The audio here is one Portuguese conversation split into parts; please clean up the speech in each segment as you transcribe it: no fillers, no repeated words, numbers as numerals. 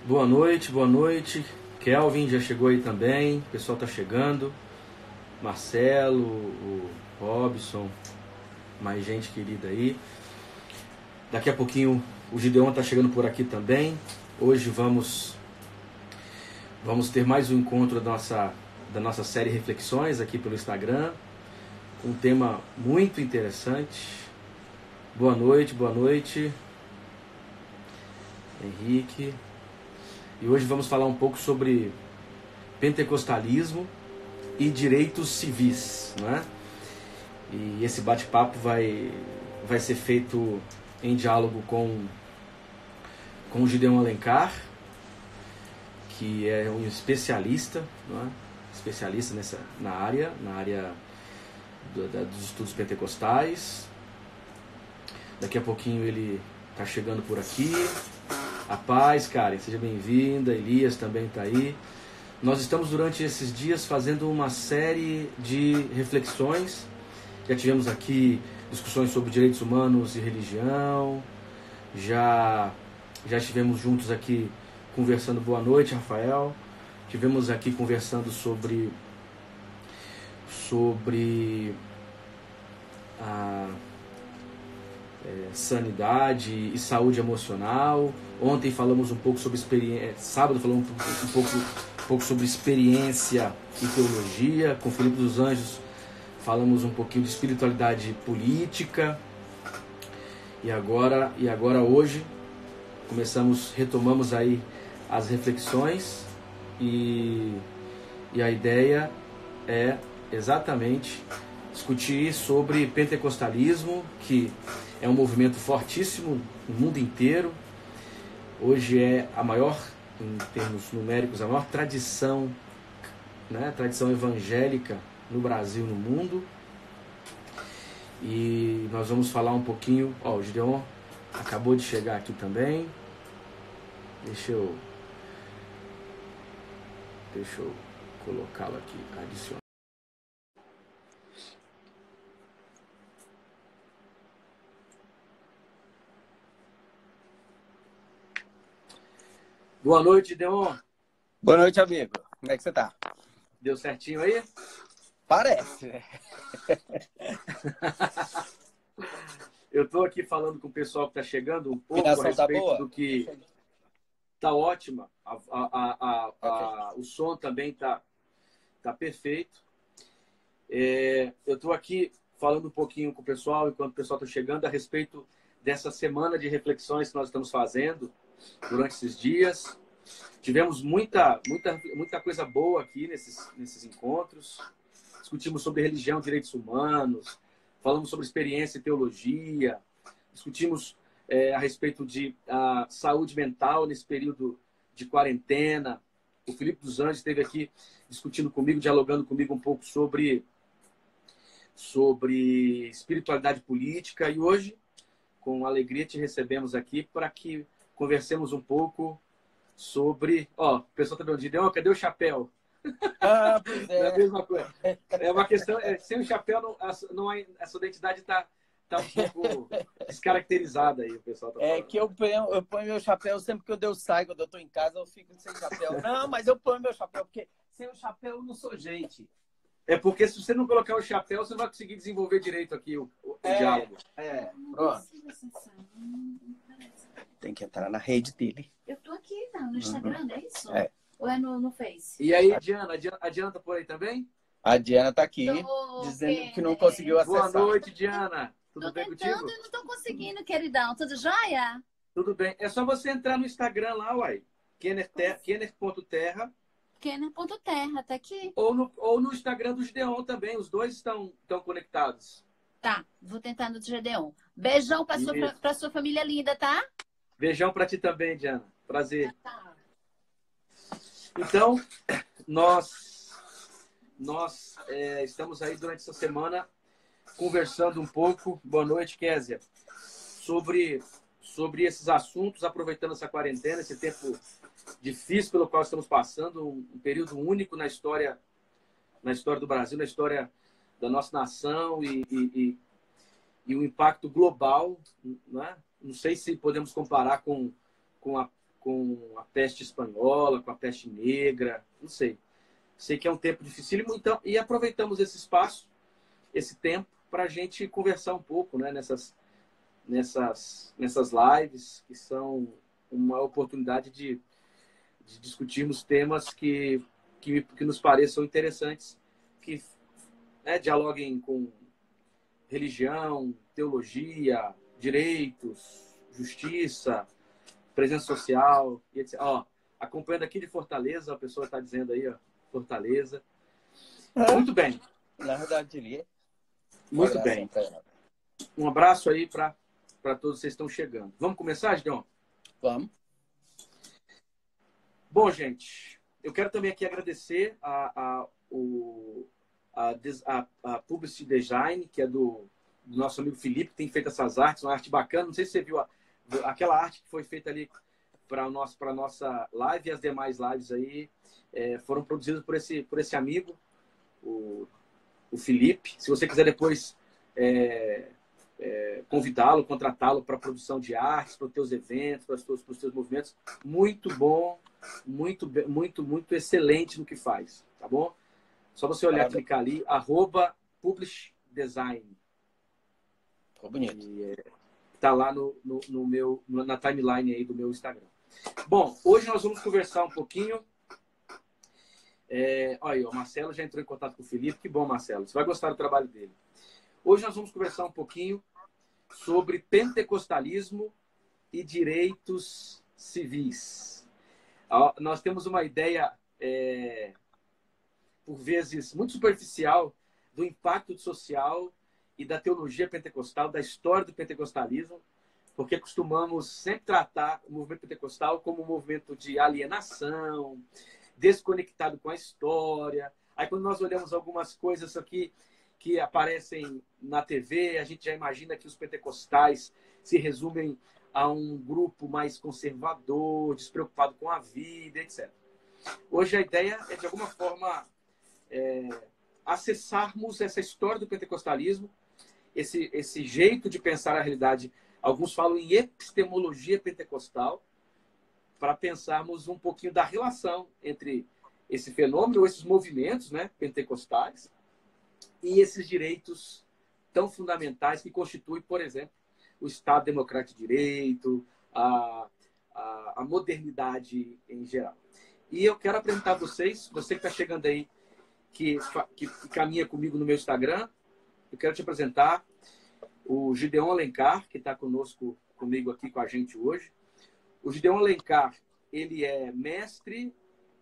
Boa noite, boa noite. Kelvin já chegou aí também, o pessoal tá chegando. Marcelo, o Robson, mais gente querida aí. Daqui a pouquinho o Gideon tá chegando por aqui também. Hoje vamos ter mais um encontro da nossa série Reflexões aqui pelo Instagram. Um tema muito interessante. Boa noite, Henrique. E hoje vamos falar um pouco sobre pentecostalismo e direitos civis, não é? E esse bate-papo vai ser feito em diálogo com o Gideon Alencar, que é um especialista, não é? Especialista na área dos estudos pentecostais. Daqui a pouquinho ele está chegando por aqui. A paz, Karen, seja bem-vinda. Elias também está aí. Nós estamos durante esses dias fazendo uma série de reflexões. Já tivemos aqui discussões sobre direitos humanos e religião. Já estivemos juntos aqui conversando. Boa noite, Rafael. Tivemos aqui conversando sobre a sanidade e saúde emocional. Ontem falamos um pouco sobre experiência. Sábado falamos um pouco sobre experiência e teologia. Com Filipe dos Anjos falamos um pouquinho de espiritualidade política. E agora hoje retomamos aí as reflexões e a ideia é exatamente discutir sobre pentecostalismo, que é um movimento fortíssimo no mundo inteiro. Hoje é a maior, em termos numéricos, a maior tradição, né, tradição evangélica no Brasil e no mundo. E nós vamos falar um pouquinho. O Gideon acabou de chegar aqui também. Deixa eu colocá-lo aqui, adicionar. Boa noite, Gideon. Boa noite, amigo. Como é que você tá? Deu certinho aí? Parece, né? Eu tô aqui falando com o pessoal que tá chegando um pouco a respeito tá boa? do que tá ótima. Okay. O som também tá perfeito. Eu tô aqui falando um pouquinho com o pessoal, enquanto o pessoal tá chegando, a respeito dessa semana de reflexões que nós estamos fazendo durante esses dias. Tivemos muita coisa boa aqui nesses encontros. Discutimos sobre religião e direitos humanos, falamos sobre experiência e teologia, discutimos a respeito de saúde mental nesse período de quarentena. O Filipe dos Anjos esteve aqui discutindo comigo, dialogando comigo um pouco sobre espiritualidade política. E hoje, com alegria, te recebemos aqui para que conversemos um pouco sobre... o pessoal está perguntando, cadê o chapéu? Pois é. É a mesma coisa. É uma questão... sem o chapéu, a sua identidade está um pouco descaracterizada aí, o pessoal tá falando. Que eu ponho meu chapéu sempre que eu saio, quando eu estou em casa, eu fico sem chapéu. Não, mas eu ponho meu chapéu, porque sem o chapéu eu não sou gente. É porque se você não colocar o chapéu, você não vai conseguir desenvolver direito aqui o diálogo. Pronto. Tem que entrar na rede dele. Eu tô aqui, no Instagram, é isso? Ou é no Face? E aí, Diana? A Diana tá por aí também? A Diana tá aqui, dizendo que não conseguiu acessar. Boa noite, Diana. Tudo bem contigo? Tô tentando e não tô conseguindo, queridão. Tudo jóia? Tudo bem. É só você entrar no Instagram lá, uai. Kenner.terra. Kenner.terra, tá aqui. Ou no Instagram do Gideon também. Os dois estão conectados. Tá, vou tentar no Gedeon. Beijão pra sua família linda, tá? Beijão pra ti também, Diana. Prazer. Tá. Então, nós estamos aí durante essa semana conversando um pouco, boa noite, Késia, sobre esses assuntos, aproveitando essa quarentena, esse tempo difícil pelo qual estamos passando, um período único na história do Brasil, na história da nossa nação e o impacto global, né? Não sei se podemos comparar com com a peste espanhola, com a peste negra, não sei. Sei que é um tempo dificílimo, então, e aproveitamos esse espaço, esse tempo, para a gente conversar um pouco, né, nessas lives, que são uma oportunidade de discutirmos temas que nos pareçam interessantes, que, né, dialoguem com religião, teologia, direitos, justiça, presença social, e etc. Ó, acompanhando aqui de Fortaleza, a pessoa está dizendo aí, ó, Fortaleza. Muito bem. Na verdade, diria. Muito bem. Um abraço aí para todos vocês que estão chegando. Vamos começar, Gideon? Vamos. Bom, gente, eu quero também aqui agradecer a Publicity Design, que é do nosso amigo Felipe, que tem feito essas artes, uma arte bacana. Não sei se você viu aquela arte que foi feita ali para a nossa live, e as demais lives aí foram produzidas por esse amigo, o Felipe. Se você quiser depois convidá-lo, contratá-lo para produção de artes, para os teus eventos, para os teus movimentos, muito bom, muito excelente no que faz, tá bom? Só você olhar, clicar ali, @publishdesign. Ficou bonito. Tá lá na timeline aí do meu Instagram. Bom, hoje nós vamos conversar um pouquinho. Olha aí, o Marcelo já entrou em contato com o Felipe. Que bom, Marcelo. Você vai gostar do trabalho dele. Hoje nós vamos conversar um pouquinho sobre pentecostalismo e direitos civis. Nós temos uma ideia, por vezes, muito superficial do impacto social e da teologia pentecostal, da história do pentecostalismo, porque costumamos sempre tratar o movimento pentecostal como um movimento de alienação, desconectado com a história. Aí, quando nós olhamos algumas coisas aqui que aparecem na TV, a gente já imagina que os pentecostais se resumem a um grupo mais conservador, despreocupado com a vida, etc. Hoje a ideia é, de alguma forma, acessarmos essa história do pentecostalismo, esse jeito de pensar a realidade. Alguns falam em epistemologia pentecostal, para pensarmos um pouquinho da relação entre esse fenômeno, esses movimentos, né, pentecostais, e esses direitos tão fundamentais que constituem, por exemplo, o Estado Democrático de Direito, a modernidade em geral. E eu quero apresentar a vocês, você que está chegando aí, que caminha comigo no meu Instagram, eu quero te apresentar o Gideon Alencar, que está comigo aqui com a gente hoje. O Gideon Alencar, ele é mestre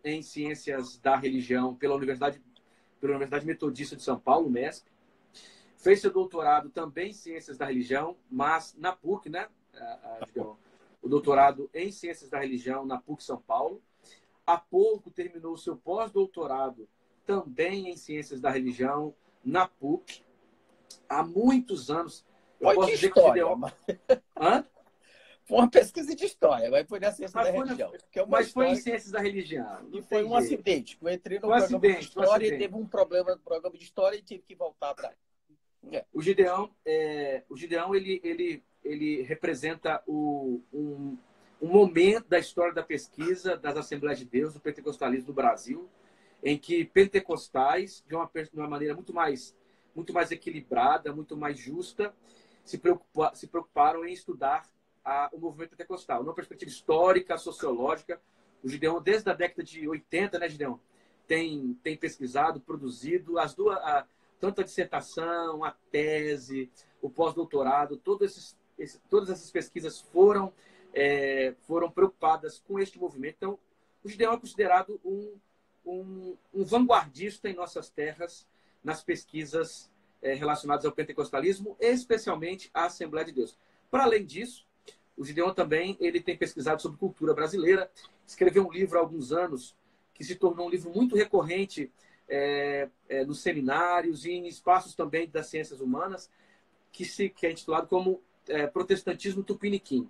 em Ciências da Religião pela Universidade Metodista de São Paulo, MESP. Fez seu doutorado também em Ciências da Religião, mas na PUC, né, Gideon? O doutorado em Ciências da Religião na PUC São Paulo. Há pouco terminou o seu pós-doutorado também em Ciências da Religião na PUC. Há muitos anos. Eu posso dizer história, que Gideon... Hã? Foi uma pesquisa de história, mas foi na ciência da religião. Mas foi em ciências da religião. E foi um acidente. Eu entrei no programa de história e teve um problema no programa de história e tive que voltar para aí. O Gideon, ele representa um momento da história da pesquisa das Assembleias de Deus, do pentecostalismo no Brasil, em que pentecostais, de uma maneira muito mais equilibrada, muito mais justa, se preocuparam em estudar o movimento pentecostal. Numa perspectiva histórica, sociológica, o Gideon, desde a década de 80, né, Gideon, tem pesquisado, produzido tanto a dissertação, a tese, o pós-doutorado, todas essas pesquisas foram preocupadas com este movimento. Então, o Gideon é considerado um vanguardista em nossas terras nas pesquisas relacionadas ao pentecostalismo, especialmente à Assembleia de Deus. Para além disso, o Gideon também tem pesquisado sobre cultura brasileira, escreveu um livro há alguns anos que se tornou um livro muito recorrente nos seminários e em espaços também das ciências humanas, que é intitulado como Protestantismo Tupiniquim,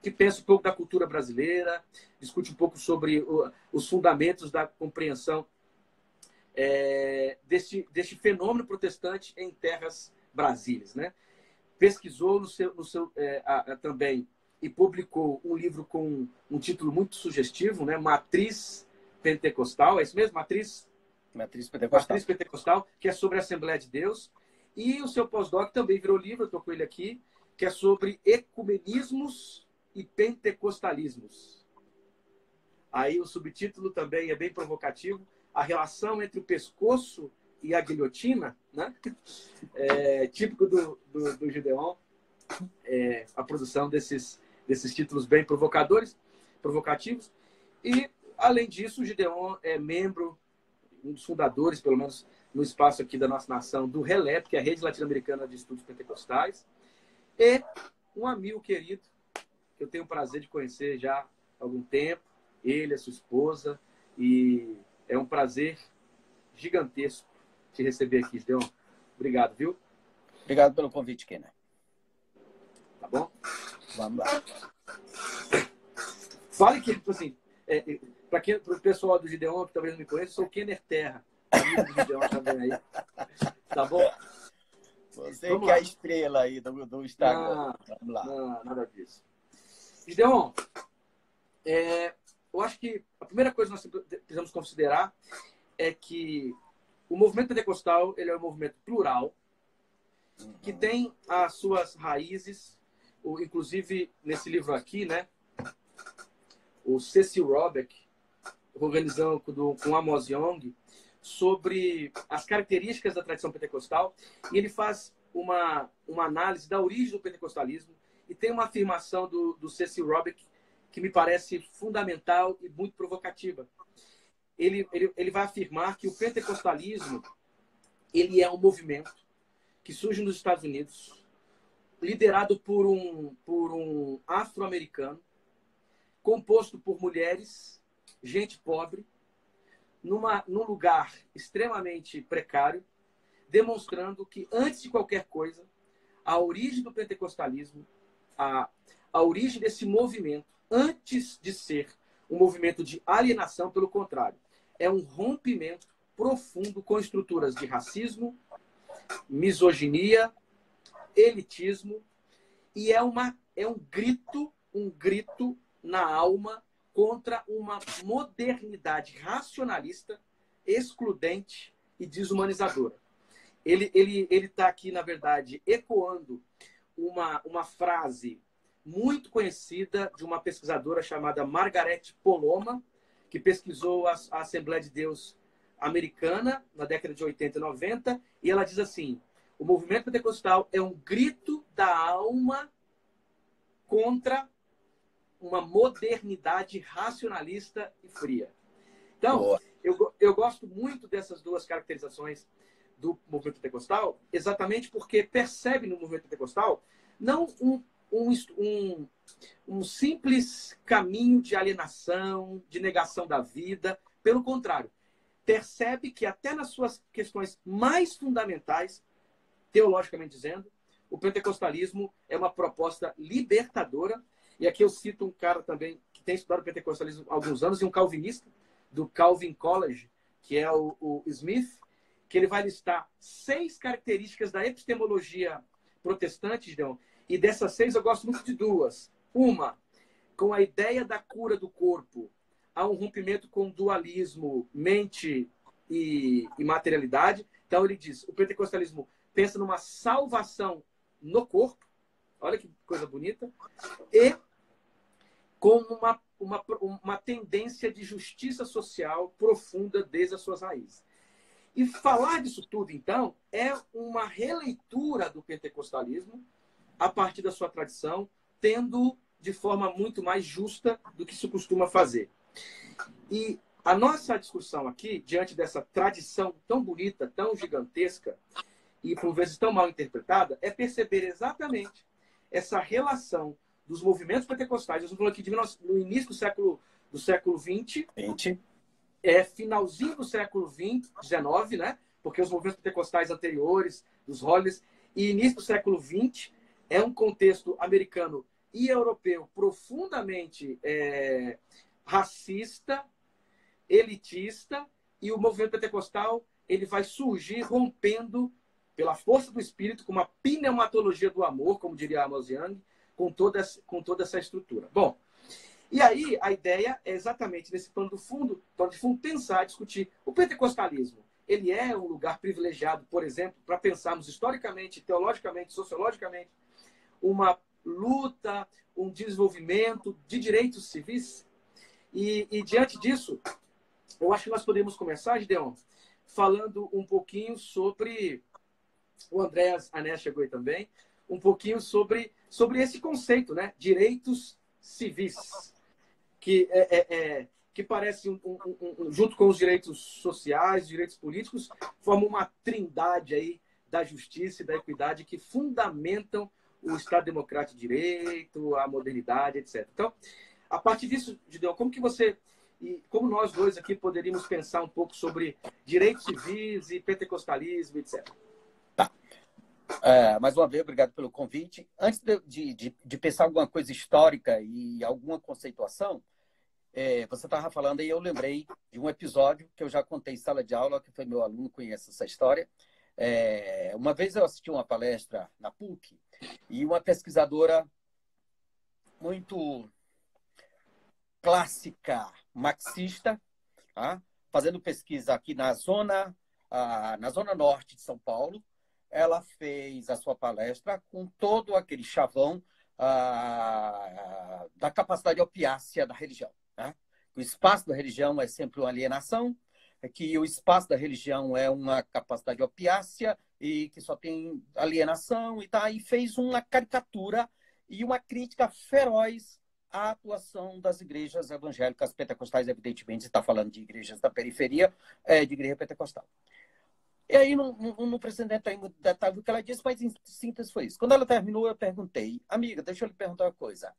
que pensa um pouco da cultura brasileira, discute um pouco sobre os fundamentos da compreensão deste fenômeno protestante em terras brasílias, né? Pesquisou também e publicou um livro com um título muito sugestivo, né? Matriz Pentecostal, é isso mesmo? Matriz Pentecostal, que é sobre a Assembleia de Deus. E o seu pós-doc também virou livro, eu estou com ele aqui, que é sobre ecumenismos e pentecostalismos. Aí o subtítulo também é bem provocativo, a relação entre o pescoço e a guilhotina, né? Típico do Gideon, a produção desses títulos bem provocativos. E, além disso, o Gideon é membro, um dos fundadores, pelo menos no espaço aqui da nossa nação, do RELEP, que é a Rede Latino-Americana de Estudos Pentecostais, e um amigo querido, que eu tenho o prazer de conhecer já há algum tempo, ele, a sua esposa, e é um prazer gigantesco te receber aqui, Gideon. Obrigado, viu? Obrigado pelo convite, Kenner. Tá bom? Vamos lá. Fale que, assim, para o pessoal do Gideon, que talvez não me conheça, eu sou o Kenner Terra, amigo do Gideon também aí. Tá bom? Você Vamos que lá. É a estrela aí do Instagram. Vamos lá. Não, nada disso. Gideon, eu acho que a primeira coisa que nós precisamos considerar é que o movimento pentecostal ele é um movimento plural, que tem as suas raízes, inclusive nesse livro aqui, né? O Cecil Robeck, organizando com Amos Young, sobre as características da tradição pentecostal, e ele faz uma análise da origem do pentecostalismo, e tem uma afirmação do Cecil Robeck que me parece fundamental e muito provocativa. Ele vai afirmar que o pentecostalismo ele é um movimento que surge nos Estados Unidos, liderado por um afro-americano, composto por mulheres, gente pobre, num lugar extremamente precário, demonstrando que, antes de qualquer coisa, a origem do pentecostalismo, a origem desse movimento, antes de ser um movimento de alienação, pelo contrário, é um rompimento profundo com estruturas de racismo, misoginia, elitismo, e é um grito na alma contra uma modernidade racionalista, excludente e desumanizadora. Ele está aqui, na verdade, ecoando uma frase muito conhecida de uma pesquisadora chamada Margaret Poloma, que pesquisou a Assembleia de Deus americana na década de 80 e 90, e ela diz assim: o movimento pentecostal é um grito da alma contra uma modernidade racionalista e fria. Então, eu gosto muito dessas duas caracterizações do movimento pentecostal, exatamente porque percebe no movimento pentecostal não um simples caminho de alienação, de negação da vida. Pelo contrário, percebe que até nas suas questões mais fundamentais, teologicamente dizendo, o pentecostalismo é uma proposta libertadora. E aqui eu cito um cara também que tem estudado pentecostalismo há alguns anos, e um calvinista do Calvin College, que é o Smith, que ele vai listar 6 características da epistemologia protestante, Gideon, e dessas 6 eu gosto muito de 2. Uma, com a ideia da cura do corpo, há um rompimento com o dualismo mente e materialidade. Então ele diz, o pentecostalismo pensa numa salvação no corpo, olha que coisa bonita, e com uma tendência de justiça social profunda desde as suas raízes. E falar disso tudo, então, é uma releitura do pentecostalismo a partir da sua tradição, tendo de forma muito mais justa do que se costuma fazer. E a nossa discussão aqui, diante dessa tradição tão bonita, tão gigantesca, e por vezes tão mal interpretada, é perceber exatamente essa relação dos movimentos pentecostais. Eu estou falando aqui no início do século XX, finalzinho do século XIX, né? Porque os movimentos pentecostais anteriores, dos Hollies, e início do século XX, é um contexto americano e europeu profundamente racista, elitista, e o movimento pentecostal ele vai surgir rompendo pela força do Espírito, com uma pneumatologia do amor, como diria Amos Young, com toda essa estrutura. Bom, e aí a ideia é exatamente nesse plano de fundo, pensar, discutir o pentecostalismo. Ele é um lugar privilegiado, por exemplo, para pensarmos historicamente, teologicamente, sociologicamente, uma luta, um desenvolvimento de direitos civis. E diante disso, eu acho que nós podemos começar, Gideon, falando um pouquinho sobre... O Andréas Anés chegou aí também, um pouquinho sobre esse conceito, né? Direitos civis, que parece, junto com os direitos sociais, direitos políticos, formam uma trindade aí da justiça e da equidade que fundamentam o Estado Democrático de Direito, a modernidade, etc. Então, a partir disso, Gideon, como que você, e como nós dois aqui poderíamos pensar um pouco sobre direitos civis e pentecostalismo, etc.? Mais uma vez, obrigado pelo convite. Antes de pensar alguma coisa histórica e alguma conceituação, você estava falando e eu lembrei de um episódio que eu já contei em sala de aula, que foi meu aluno, conhece essa história. Uma vez eu assisti uma palestra na PUC e uma pesquisadora muito clássica, marxista, fazendo pesquisa aqui na zona norte de São Paulo. Ela fez a sua palestra com todo aquele chavão da capacidade opiácea da religião. Né? O espaço da religião é sempre uma alienação, que o espaço da religião é uma capacidade opiácea e que só tem alienação e fez uma caricatura e uma crítica feroz à atuação das igrejas evangélicas pentecostais, evidentemente, está falando de igrejas da periferia, de igreja pentecostal. E aí, não preciso entrar em muito detalhe do que ela disse, mas em síntese foi isso. Quando ela terminou, eu perguntei, amiga, deixa eu lhe perguntar uma coisa.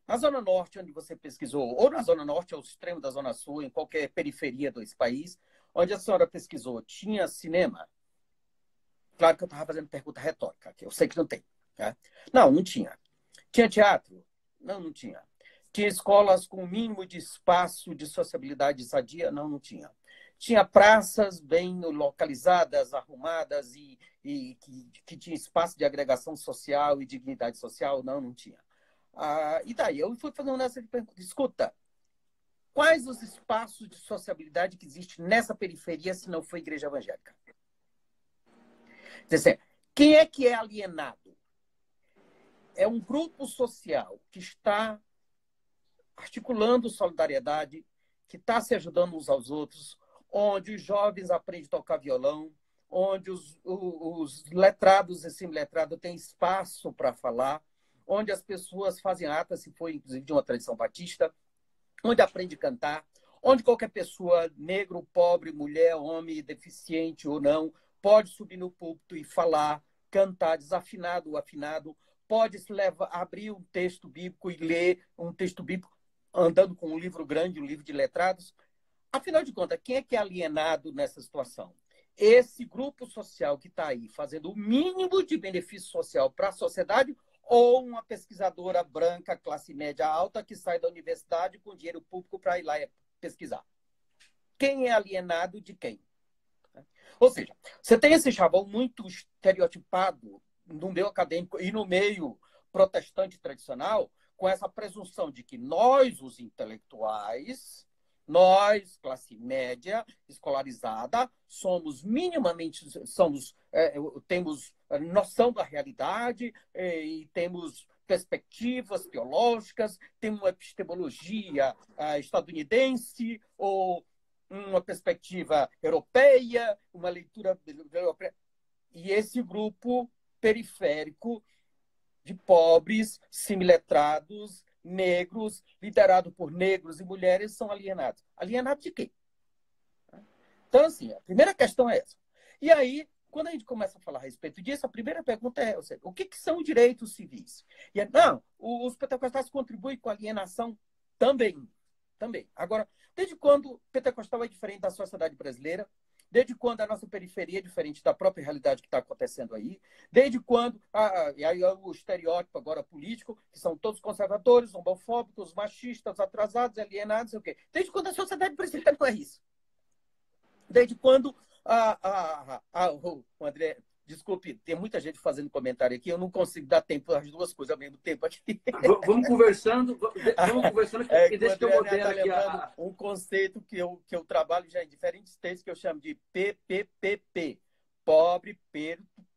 Na Zona Norte, onde você pesquisou, ou na Zona Norte, ou extremo da Zona Sul, em qualquer periferia desse país, onde a senhora pesquisou, tinha cinema? Claro que eu estava fazendo pergunta retórica, que eu sei que não tem. Né? Não tinha. Tinha teatro? Não tinha. Tinha escolas com o mínimo de espaço de sociabilidade sadia? Não tinha. Tinha praças bem localizadas, arrumadas e que tinha espaço de agregação social e dignidade social? Não tinha. E daí eu fui fazendo essa pergunta. Escuta, quais os espaços de sociabilidade que existem nessa periferia se não for igreja evangélica? Quer dizer, quem é que é alienado? É um grupo social que está articulando solidariedade, que está se ajudando uns aos outros, onde os jovens aprendem a tocar violão, onde os letrados e semi-letrados têm espaço para falar, onde as pessoas fazem atas, se for inclusive de uma tradição batista, onde aprende a cantar, onde qualquer pessoa, negro, pobre, mulher, homem, deficiente ou não, pode subir no púlpito e falar, cantar, desafinado ou afinado, pode abrir um texto bíblico e ler um texto bíblico andando com um livro grande, um livro de letrados. Afinal de contas, quem é que é alienado nessa situação? Esse grupo social que está aí fazendo o mínimo de benefício social para a sociedade ou uma pesquisadora branca, classe média alta, que sai da universidade com dinheiro público para ir lá pesquisar? Quem é alienado de quem? Ou seja, você tem esse chavão muito estereotipado no meio acadêmico e no meio protestante tradicional, com essa presunção de que nós, os intelectuais, nós, classe média, escolarizada, somos minimamente, temos noção da realidade e temos perspectivas teológicas, temos uma epistemologia estadunidense ou uma perspectiva europeia, uma leitura europeia. E esse grupo periférico de pobres, semiletrados, negros, liderado por negros e mulheres, são alienados. Alienados de quê? Então, assim, a primeira questão é essa. E aí, quando a gente começa a falar a respeito disso, a primeira pergunta é, o que são direitos civis? E os pentecostais contribuem com a alienação também. Agora, desde quando o pentecostal é diferente da sociedade brasileira? Desde quando a nossa periferia é diferente da própria realidade que está acontecendo aí? Desde quando, e aí o estereótipo agora político, que são todos conservadores, homofóbicos, machistas, atrasados, alienados, sei o quê. Desde quando a sociedade brasileira não é isso? Desde quando o André Desculpe, tem muita gente fazendo comentário aqui, eu não consigo dar tempo às duas coisas ao mesmo tempo aqui. Vamos conversando, e deixa que eu modelo aqui. Um conceito que eu trabalho já em diferentes textos que eu chamo de PPPP. Pobre,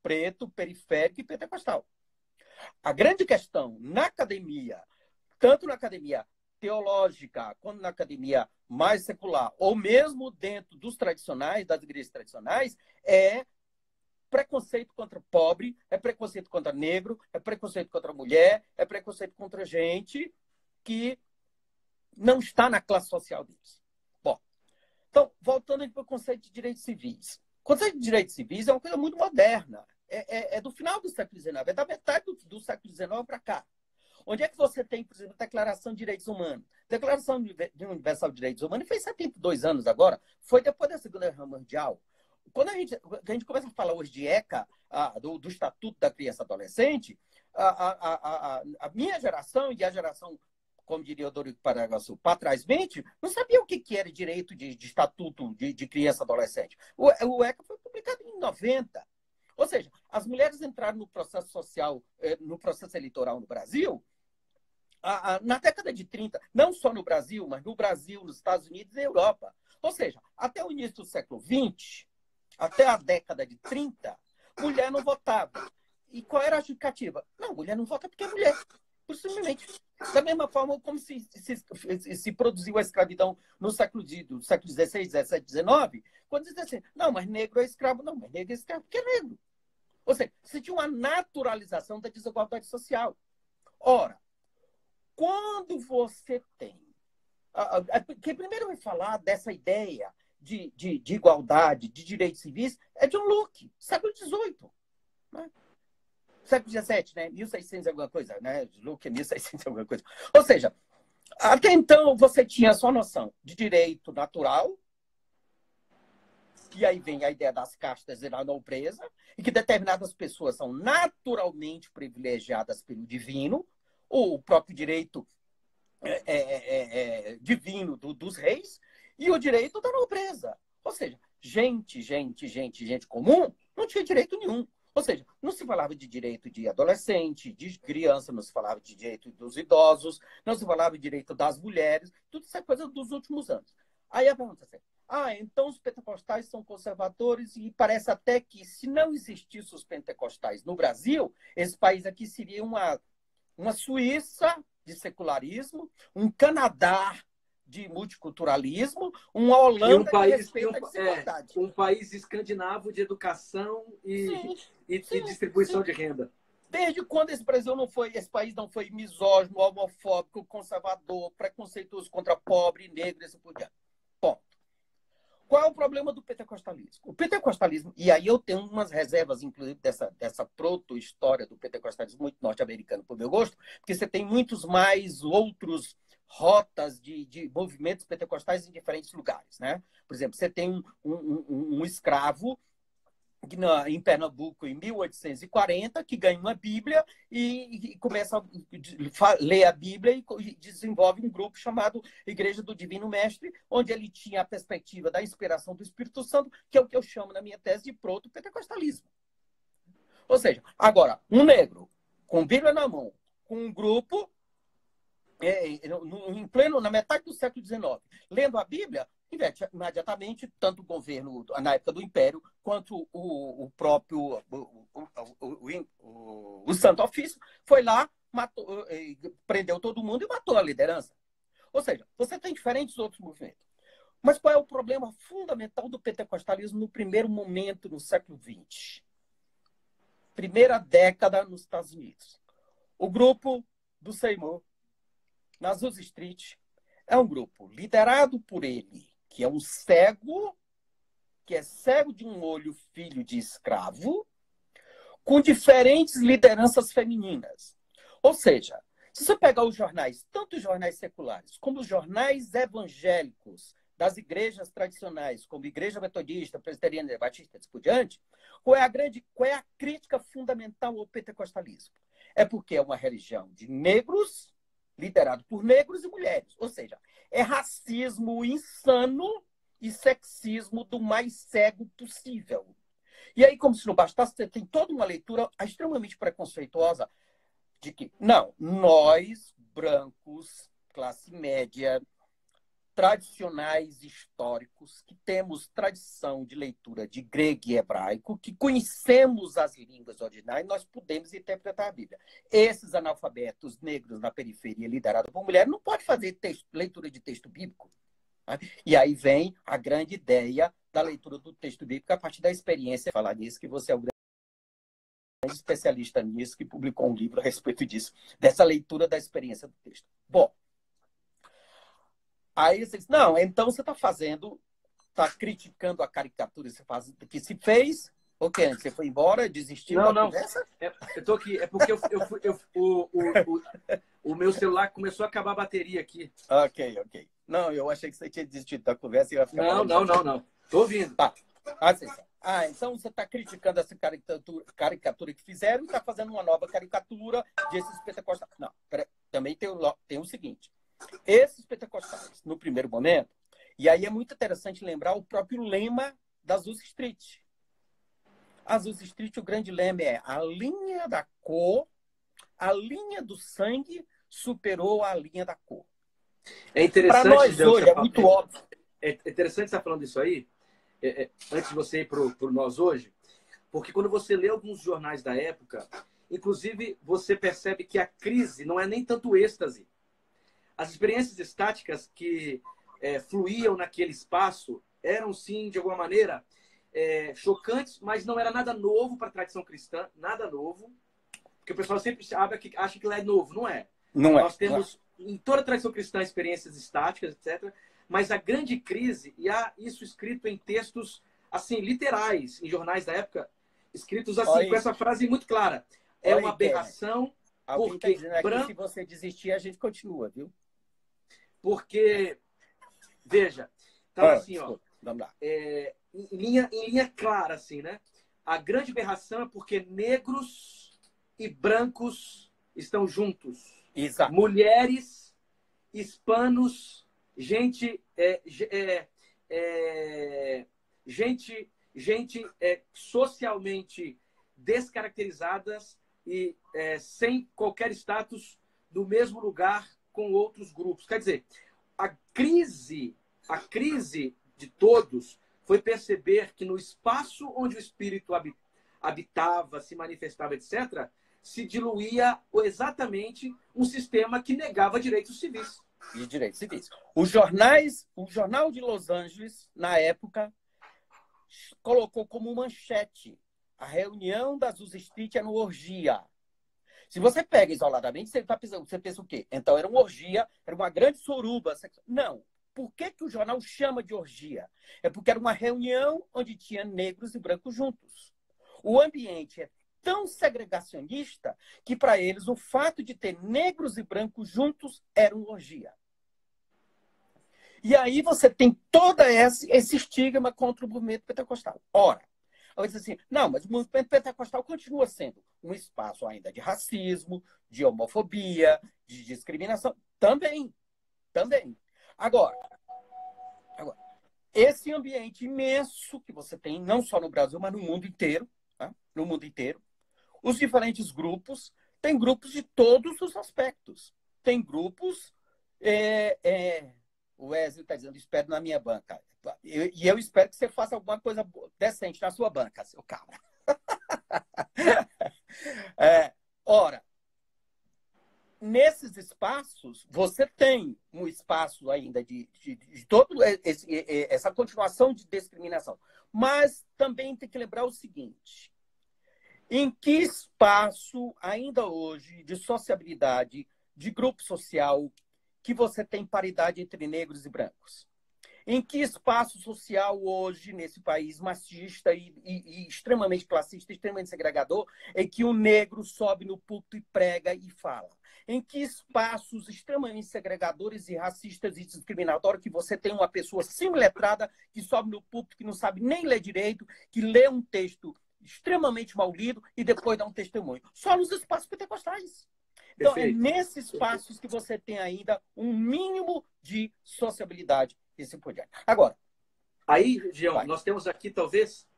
preto, periférico e pentecostal. A grande questão na academia, tanto na academia teológica, quanto na academia mais secular, ou mesmo dentro dos tradicionais, das igrejas tradicionais, é preconceito contra pobre, é preconceito contra negro, é preconceito contra mulher, é preconceito contra gente que não está na classe social deles. Bom, então, voltando para o conceito de direitos civis. O conceito de direitos civis é uma coisa muito moderna. É do final do século XIX, é da metade do século XIX para cá. Onde é que você tem, por exemplo, a Declaração de Direitos Humanos? A Declaração Universal de Direitos Humanos fez 72 anos agora, foi depois da Segunda Guerra Mundial. Quando a gente começa a falar hoje de ECA, do Estatuto da Criança e Adolescente, a minha geração e a geração, como diria o Dorico Paraguaçu, para trás mente, não sabia o que era direito de estatuto de criança e adolescente. O ECA foi publicado em 90. Ou seja, as mulheres entraram no processo social, no processo eleitoral no Brasil, na década de 30, não só no Brasil, mas no Brasil, nos Estados Unidos e na Europa. Ou seja, até o início do século XX, até a década de 30, mulher não votava. E qual era a justificativa? Não, mulher não vota porque é mulher. Simplesmente. Da mesma forma como se produziu a escravidão no século XVI, XVII, XIX, quando dizia assim, não, mas negro é escravo. Não, mas negro é escravo porque é negro. Ou seja, se tinha uma naturalização da desigualdade social. Ora, quando você tem... Quem primeiro vai falar dessa ideia de igualdade, de direitos civis, é John Locke, século XVIII. Né? Século XVII, né? 1600 alguma coisa, né? Locke é 1600 alguma coisa. Ou seja, até então você tinha a sua noção de direito natural, e aí vem a ideia das castas e da nobreza, e que determinadas pessoas são naturalmente privilegiadas pelo divino, ou o próprio direito divino dos reis, e o direito da nobreza. Ou seja, gente comum não tinha direito nenhum. Ou seja, não se falava de direito de adolescente, de criança, não se falava de direito dos idosos, não se falava de direito das mulheres, tudo isso é coisa dos últimos anos. Aí a pergunta é assim, então os pentecostais são conservadores e parece até que se não existissem os pentecostais no Brasil, esse país aqui seria uma Suíça de secularismo, um Canadá de multiculturalismo, uma Holanda que respeita a desigualdade. Um país escandinavo de educação e distribuição de renda. Desde quando esse país não foi misógino, homofóbico, conservador, preconceituoso contra pobre, negro e assim por diante. Ponto. Qual é o problema do pentecostalismo? O pentecostalismo, e aí eu tenho umas reservas, inclusive, dessa proto-história do pentecostalismo muito norte-americano, por meu gosto, porque você tem muitos mais outros rotas de movimentos pentecostais em diferentes lugares, né? Por exemplo, você tem um escravo em Pernambuco, em 1840, que ganha uma Bíblia e começa a ler a Bíblia e desenvolve um grupo chamado Igreja do Divino Mestre, onde ele tinha a perspectiva da inspiração do Espírito Santo, que é o que eu chamo na minha tese de proto-pentecostalismo. Ou seja, agora, um negro com Bíblia na mão, com um grupo na metade do século XIX, lendo a Bíblia, imediatamente, tanto o governo, na época do Império, quanto o próprio o Santo Ofício, foi lá, prendeu todo mundo e matou a liderança. Ou seja, você tem diferentes outros movimentos. Mas qual é o problema fundamental do pentecostalismo no primeiro momento, no século XX? Primeira década nos Estados Unidos. O grupo do Seymour, na Azusa Street, é um grupo liderado por ele, que é um cego, que é cego de um olho, filho de escravo, com diferentes lideranças femininas. Ou seja, se você pegar os jornais, tanto os jornais seculares como os jornais evangélicos das igrejas tradicionais, como Igreja Metodista, Presbiteriana, Batista e assim por diante, qual é a crítica fundamental ao pentecostalismo? É porque é uma religião de negros, liderado por negros e mulheres. Ou seja, é racismo insano e sexismo do mais cego possível. E aí, como se não bastasse, você tem toda uma leitura extremamente preconceituosa de que, não, nós, brancos, classe média, tradicionais históricos, que temos tradição de leitura de grego e hebraico, que conhecemos as línguas originais, nós podemos interpretar a Bíblia. Esses analfabetos negros na periferia, liderados por mulheres, não podem fazer leitura de texto bíblico. Né? E aí vem a grande ideia da leitura do texto bíblico a partir da experiência, falar nisso, que você é o grande especialista nisso, que publicou um livro a respeito disso, dessa leitura da experiência do texto. Bom, aí você diz, não, então você está criticando a caricatura que se fez, ok, você foi embora, desistiu da conversa? Eu estou aqui, é porque o meu celular começou a acabar a bateria aqui. Ok. Não, eu achei que você tinha desistido da conversa e ia ficar... Não. Estou ouvindo. Tá. Então você está criticando essa caricatura que fizeram e está fazendo uma nova caricatura desses pentecostais. Não, também tem o seguinte. Esses pentecostais, no primeiro momento, e aí é muito interessante lembrar o próprio lema da Azusa Street. A Azusa Street, o grande lema é: a linha da cor, a linha do sangue superou a linha da cor. É interessante. Para nós hoje, é muito óbvio. É interessante você estar falando isso aí, antes de você ir para o nós hoje, porque quando você lê alguns jornais da época, inclusive você percebe que a crise não é nem tanto êxtase. As experiências estáticas que fluíam naquele espaço eram, sim, de alguma maneira, chocantes, mas não era nada novo para a tradição cristã, nada novo. Porque o pessoal sempre acha que aquilo é novo. Não é. Nós temos, em toda a tradição cristã, experiências estáticas, etc. Mas a grande crise, e há isso escrito em textos assim literais, em jornais da época, escritos assim, com essa frase muito clara. É uma aberração. Alguém está dizendo aqui, se você desistir, a gente continua, viu? Porque, veja, tá assim, ó, vamos lá. Em linha clara, assim, né? A grande aberração é porque negros e brancos estão juntos. Exato. Mulheres, hispanos, gente socialmente descaracterizadas e sem qualquer status no mesmo lugar com outros grupos. Quer dizer, a crise de todos foi perceber que no espaço onde o espírito habitava, se manifestava, etc., se diluía exatamente um sistema que negava direitos civis. E direitos civis. O Jornal de Los Angeles, na época, colocou como manchete: a reunião da Azusa Street era uma orgia. Se você pega isoladamente, você pensa o quê? Então era uma orgia, era uma grande suruba. Não. Por que o jornal chama de orgia? É porque era uma reunião onde tinha negros e brancos juntos. O ambiente é tão segregacionista que, para eles, o fato de ter negros e brancos juntos era uma orgia. E aí você tem todo esse estigma contra o movimento pentecostal. Ora, eu disse assim, não, mas o movimento pentecostal continua sendo um espaço ainda de racismo, de homofobia, de discriminação. Também. Agora, esse ambiente imenso que você tem, não só no Brasil, mas no mundo inteiro, tá? No mundo inteiro, os diferentes grupos, tem grupos de todos os aspectos. Tem grupos... O Wesley está dizendo, espero na minha banca. E eu espero que você faça alguma coisa decente na sua banca, seu cabra. Ora, nesses espaços, você tem um espaço ainda de toda essa continuação de discriminação. Mas também tem que lembrar o seguinte: em que espaço, ainda hoje, de sociabilidade, de grupo social, que você tem paridade entre negros e brancos? Em que espaço social hoje, nesse país machista e extremamente classista, extremamente segregador, é que o negro sobe no púlpito e prega e fala? Em que espaços extremamente segregadores e racistas e discriminatórios que você tem uma pessoa semi-letrada que sobe no púlpito, que não sabe nem ler direito, que lê um texto extremamente mal lido e depois dá um testemunho? Só nos espaços pentecostais. Então, é nesses espaços que você tem ainda um mínimo de sociabilidade e assim por diante. Agora. Aí, Gião, nós temos aqui, talvez,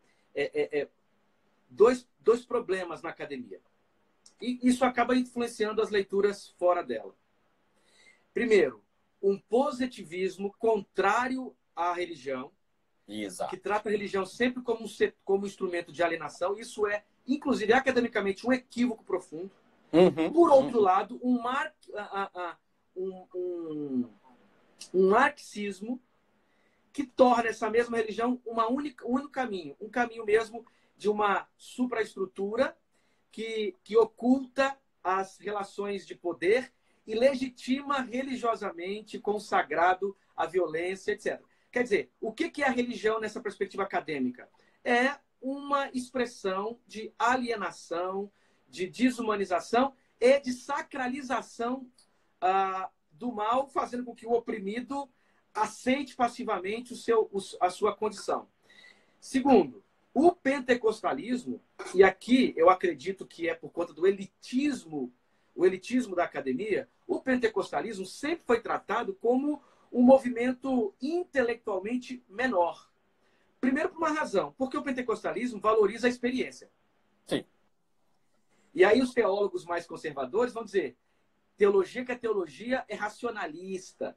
dois problemas na academia. E isso acaba influenciando as leituras fora dela. Primeiro, um positivismo contrário à religião, Exato. que trata a religião sempre como instrumento de alienação. Isso é, inclusive, academicamente, um equívoco profundo. Por outro lado, um marxismo que torna essa mesma religião um único caminho. Um caminho mesmo de uma supraestrutura que oculta as relações de poder e legitima religiosamente, consagrado a violência, etc. Quer dizer, o que é a religião nessa perspectiva acadêmica? É uma expressão de alienação, de desumanização e de sacralização do mal, fazendo com que o oprimido aceite passivamente a sua condição. Segundo, o pentecostalismo, e aqui eu acredito que é por conta do elitismo, o elitismo da academia, o pentecostalismo sempre foi tratado como um movimento intelectualmente menor. Primeiro, por uma razão, porque o pentecostalismo valoriza a experiência. Sim. E aí os teólogos mais conservadores vão dizer, teologia que a teologia é racionalista,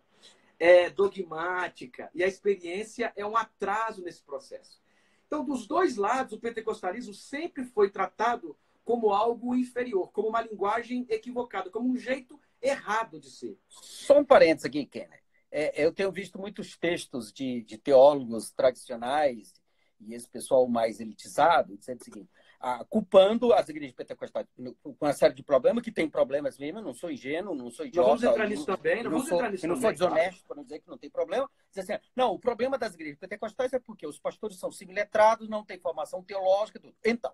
é dogmática, e a experiência é um atraso nesse processo. Então, dos dois lados, o pentecostalismo sempre foi tratado como algo inferior, como uma linguagem equivocada, como um jeito errado de ser. Só um parênteses aqui, Kenner. Eu tenho visto muitos textos de teólogos tradicionais e esse pessoal mais elitizado dizendo o seguinte, culpando as igrejas pentecostais com uma série de problemas, que tem problemas mesmo, eu não sou ingênuo, não sou idiota. Vamos entrar nisso também, não sou desonesto para não dizer que não tem problema. Diz assim, não, o problema das igrejas pentecostais é porque os pastores são semiletrados, não têm formação teológica, tudo. Então,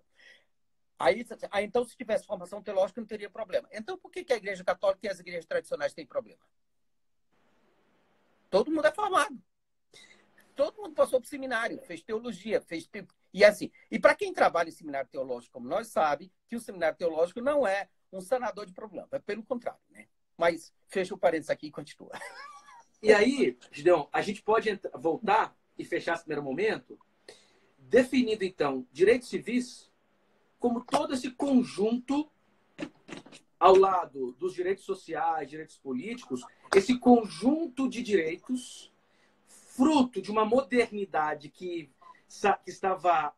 então se tivesse formação teológica não teria problema. Então por que a igreja católica e as igrejas tradicionais têm problema? Todo mundo é formado. Todo mundo passou por seminário, fez teologia, e assim. E para quem trabalha em seminário teológico, como nós sabe, que o seminário teológico não é um sanador de problemas, é pelo contrário, né? Mas fecha o parênteses aqui e continua. E aí, Gideon, a gente pode voltar e fechar esse primeiro momento, definindo então direitos civis como todo esse conjunto ao lado dos direitos sociais, direitos políticos, esse conjunto de direitos fruto de uma modernidade que estava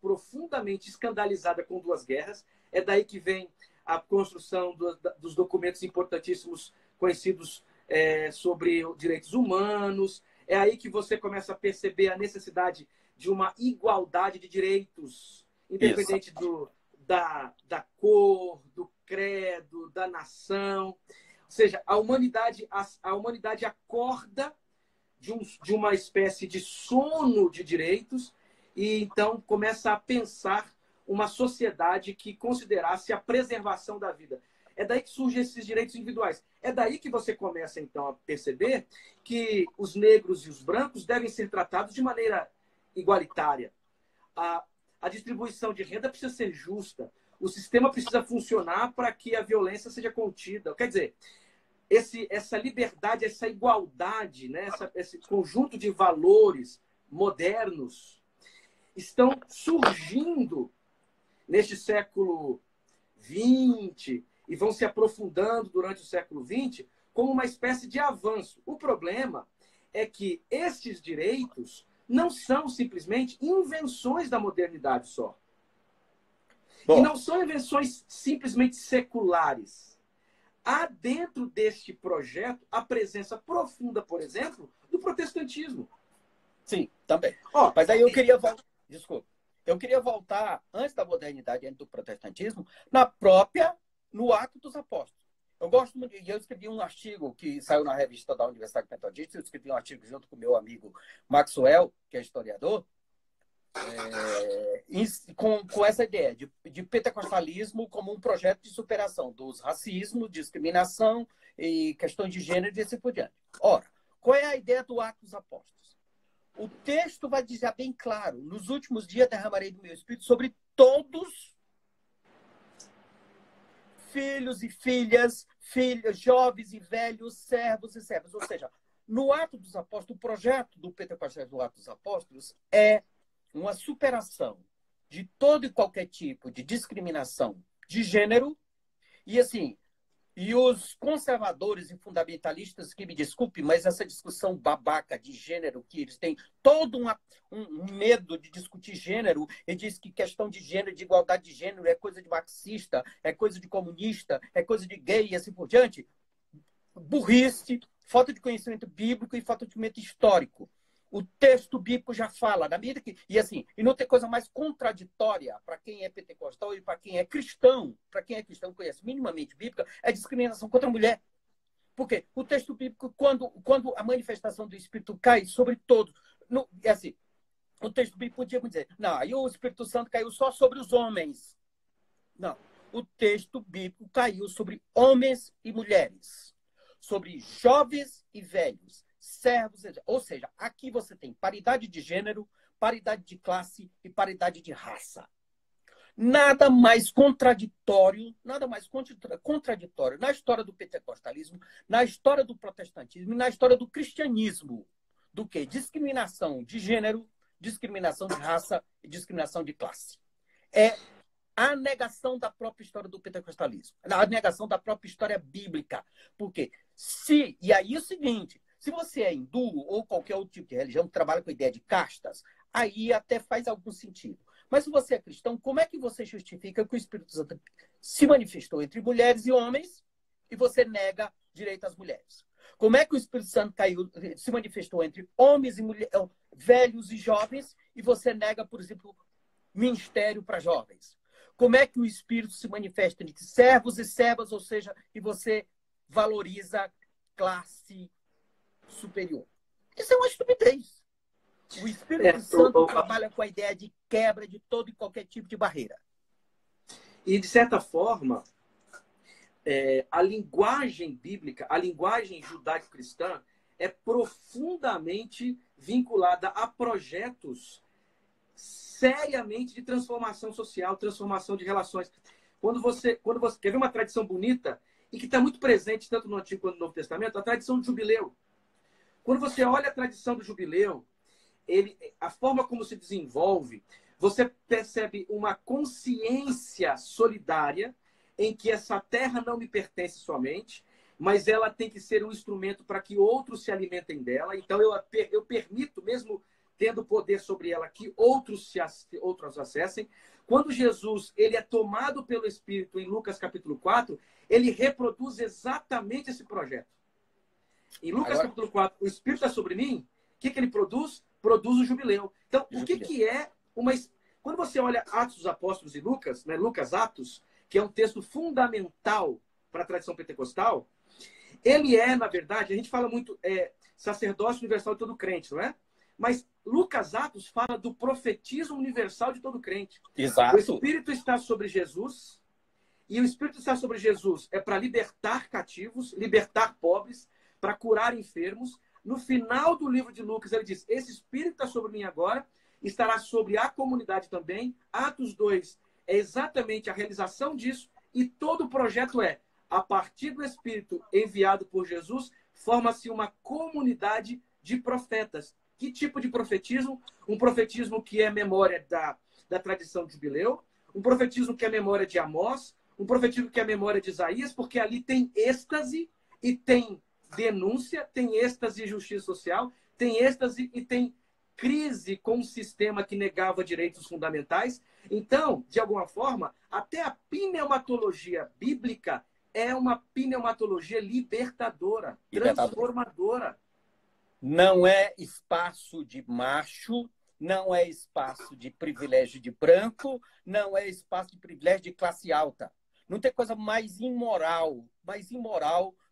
profundamente escandalizada com duas guerras. É daí que vem a construção dos documentos importantíssimos conhecidos sobre direitos humanos. É aí que você começa a perceber a necessidade de uma igualdade de direitos, independente da cor, do credo, da nação. Ou seja, a humanidade acorda de uma espécie de sono de direitos e então começa a pensar uma sociedade que considerasse a preservação da vida. É daí que surgem esses direitos individuais. É daí que você começa, então, a perceber que os negros e os brancos devem ser tratados de maneira igualitária. A distribuição de renda precisa ser justa. O sistema precisa funcionar para que a violência seja contida. Quer dizer, essa liberdade, essa igualdade, né? Esse conjunto de valores modernos estão surgindo neste século XX e vão se aprofundando durante o século XX como uma espécie de avanço. O problema é que estes direitos não são simplesmente invenções da modernidade só. Bom, e não são invenções simplesmente seculares. Há dentro deste projeto a presença profunda, por exemplo, do protestantismo. Sim, também. Mas aí eu queria voltar. Desculpa. Eu queria voltar, antes da modernidade, antes do protestantismo, no Ato dos Apóstolos. Eu gosto muito, e eu escrevi um artigo que saiu na revista da Universidade Metodista, eu escrevi um artigo junto com meu amigo Maxwell, que é historiador, com essa ideia de pentecostalismo como um projeto de superação dos racismo, discriminação e questões de gênero e assim por diante. Ora, qual é a ideia do Ato dos Apóstolos? O texto vai dizer bem claro, nos últimos dias derramarei do meu espírito sobre todos, filhos e filhas, jovens e velhos, servos e servas. Ou seja, no Ato dos Apóstolos, o projeto do pentecostalismo do Ato dos Apóstolos é uma superação de todo e qualquer tipo de discriminação de gênero. E assim, e os conservadores e fundamentalistas, que me desculpe, mas essa discussão babaca de gênero, que eles têm todo um medo de discutir gênero, e diz que questão de gênero, de igualdade de gênero, é coisa de marxista, é coisa de comunista, é coisa de gay e assim por diante. Burrice, falta de conhecimento bíblico e falta de conhecimento histórico. O texto bíblico já fala, na medida que. E assim, e não tem coisa mais contraditória para quem é pentecostal e para quem é cristão, conhece minimamente bíblica, é discriminação contra a mulher. Porque o texto bíblico, quando a manifestação do Espírito cai sobre todos, é assim, o texto bíblico podia dizer, não, aí o Espírito Santo caiu só sobre os homens. Não. O texto bíblico caiu sobre homens e mulheres, sobre jovens e velhos, servos, ou seja, aqui você tem paridade de gênero, paridade de classe e paridade de raça. Nada mais contraditório na história do pentecostalismo, na história do protestantismo e na história do cristianismo do que discriminação de gênero, discriminação de raça e discriminação de classe. É a negação da própria história do pentecostalismo, a negação da própria história bíblica. Porque e aí é o seguinte, se você é hindu ou qualquer outro tipo de religião que trabalha com a ideia de castas, aí até faz algum sentido. Mas se você é cristão, como é que você justifica que o Espírito Santo se manifestou entre mulheres e homens e você nega direito às mulheres? Como é que o Espírito Santo se manifestou entre homens e mulheres, velhos e jovens, e você nega, por exemplo, ministério para jovens? Como é que o Espírito se manifesta entre servos e servas, ou seja, e você valoriza classe superior? Isso é uma estupidez. O Espírito Santo trabalha com a ideia de quebra de todo e qualquer tipo de barreira. E, de certa forma, a linguagem bíblica, a linguagem judaico-cristã é profundamente vinculada a projetos seriamente de transformação social, transformação de relações. Quando você quer ver uma tradição bonita e que está muito presente tanto no Antigo quanto no Novo Testamento, a tradição do jubileu. Quando você olha a tradição do jubileu, a forma como se desenvolve, você percebe uma consciência solidária em que essa terra não me pertence somente, mas ela tem que ser um instrumento para que outros se alimentem dela. Então, eu permito, mesmo tendo poder sobre ela, que outros acessem. Quando Jesus ele é tomado pelo Espírito, em Lucas capítulo 4, ele reproduz exatamente esse projeto. Em Lucas capítulo 4, o Espírito está sobre mim, o que ele produz? Produz o jubileu. Então, o que é uma... Quando você olha Atos dos Apóstolos e Lucas, né, Lucas Atos, que é um texto fundamental para a tradição pentecostal, ele na verdade, a gente fala muito sacerdócio universal de todo crente, não é? Mas Lucas Atos fala do profetismo universal de todo crente. Exato. O Espírito está sobre Jesus, e o Espírito está sobre Jesus é para libertar cativos, libertar pobres, para curar enfermos. No final do livro de Lucas, ele diz, esse Espírito está sobre mim agora, estará sobre a comunidade também. Atos 2 é exatamente a realização disso, e todo o projeto a partir do Espírito enviado por Jesus, forma-se uma comunidade de profetas. Que tipo de profetismo? Um profetismo que é memória da tradição de jubileu, um profetismo que é memória de Amós, um profetismo que é memória de Isaías, porque ali tem êxtase e tem denúncia, tem êxtase e justiça social, tem êxtase e tem crise com um sistema que negava direitos fundamentais. Então, de alguma forma, até a pneumatologia bíblica é uma pneumatologia libertadora, transformadora. Não é espaço de macho, não é espaço de privilégio de branco, não é espaço de privilégio de classe alta. Não tem coisa mais imoral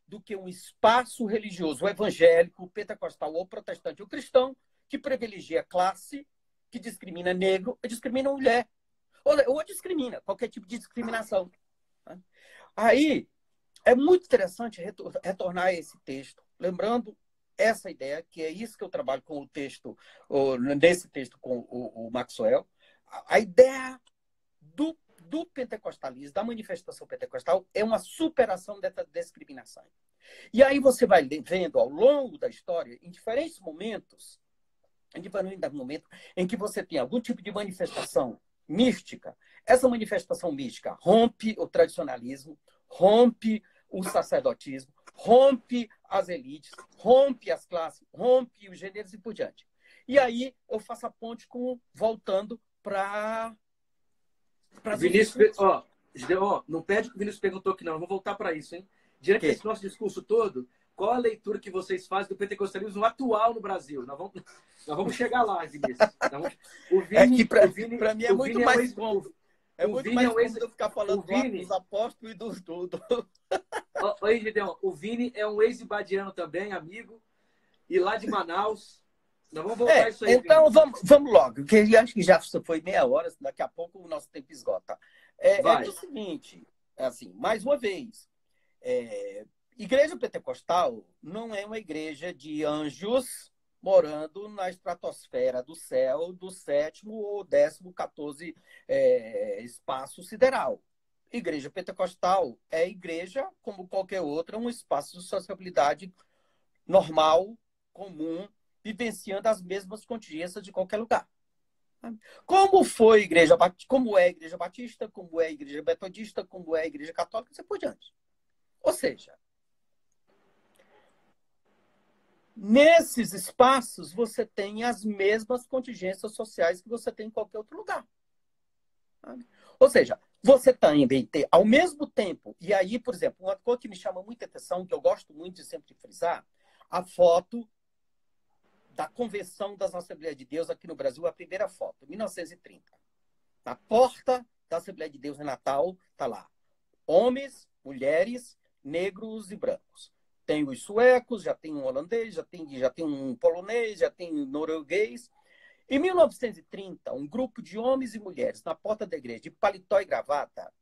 do que um espaço religioso, evangélico, pentecostal ou protestante ou cristão, que privilegia classe, que discrimina negro, ou discrimina mulher. Ou discrimina, qualquer tipo de discriminação. Aí, é muito interessante retornar a esse texto, lembrando essa ideia, que é isso que eu trabalho com o texto, nesse texto com o Maxwell, a ideia do pentecostalismo, da manifestação pentecostal, é uma superação dessa discriminação. E aí você vai vendo ao longo da história, em diferentes momentos em que você tem algum tipo de manifestação mística. Essa manifestação mística rompe o tradicionalismo, rompe o sacerdotismo, rompe as elites, rompe as classes, rompe os gêneros e por diante. E aí eu faço a ponte voltando para Vinícius, não pede o que o Vinícius perguntou aqui, não. Eu vou voltar para isso, hein? Diante desse nosso discurso todo, qual a leitura que vocês fazem do pentecostalismo atual no Brasil? Nós vamos chegar lá, Vinícius. O Vini, para mim, é muito mais cômodo. É muito mais cômodo eu ficar falando dos apóstolos e do... Oi, Gideon. O Vini é um ex-ibadiano também, amigo. E lá de Manaus. Nós vamos voltar isso aí. Então, vamos logo, porque acho que já foi meia hora, daqui a pouco o nosso tempo esgota. É o seguinte, assim, mais uma vez, igreja pentecostal não é uma igreja de anjos morando na estratosfera do céu do 7º ou 14º espaço sideral. Igreja pentecostal é igreja, como qualquer outra, um espaço de sociabilidade normal, comum, vivenciando as mesmas contingências de qualquer lugar. Como foi igreja, como é a igreja batista, como é a igreja metodista, como é a igreja católica, e assim por diante. Ou seja, nesses espaços você tem as mesmas contingências sociais que você tem em qualquer outro lugar. Ou seja, você também tem, ao mesmo tempo, e aí, por exemplo, uma coisa que me chama muita atenção, que eu gosto muito de sempre frisar, a foto da Convenção das Assembleias de Deus aqui no Brasil, a primeira foto, 1930. Na porta da Assembleia de Deus em Natal, está lá. Homens, mulheres, negros e brancos. Tem os suecos, já tem um holandês, já tem um polonês, já tem um norueguês. Em 1930, um grupo de homens e mulheres na porta da igreja, de paletó e gravata,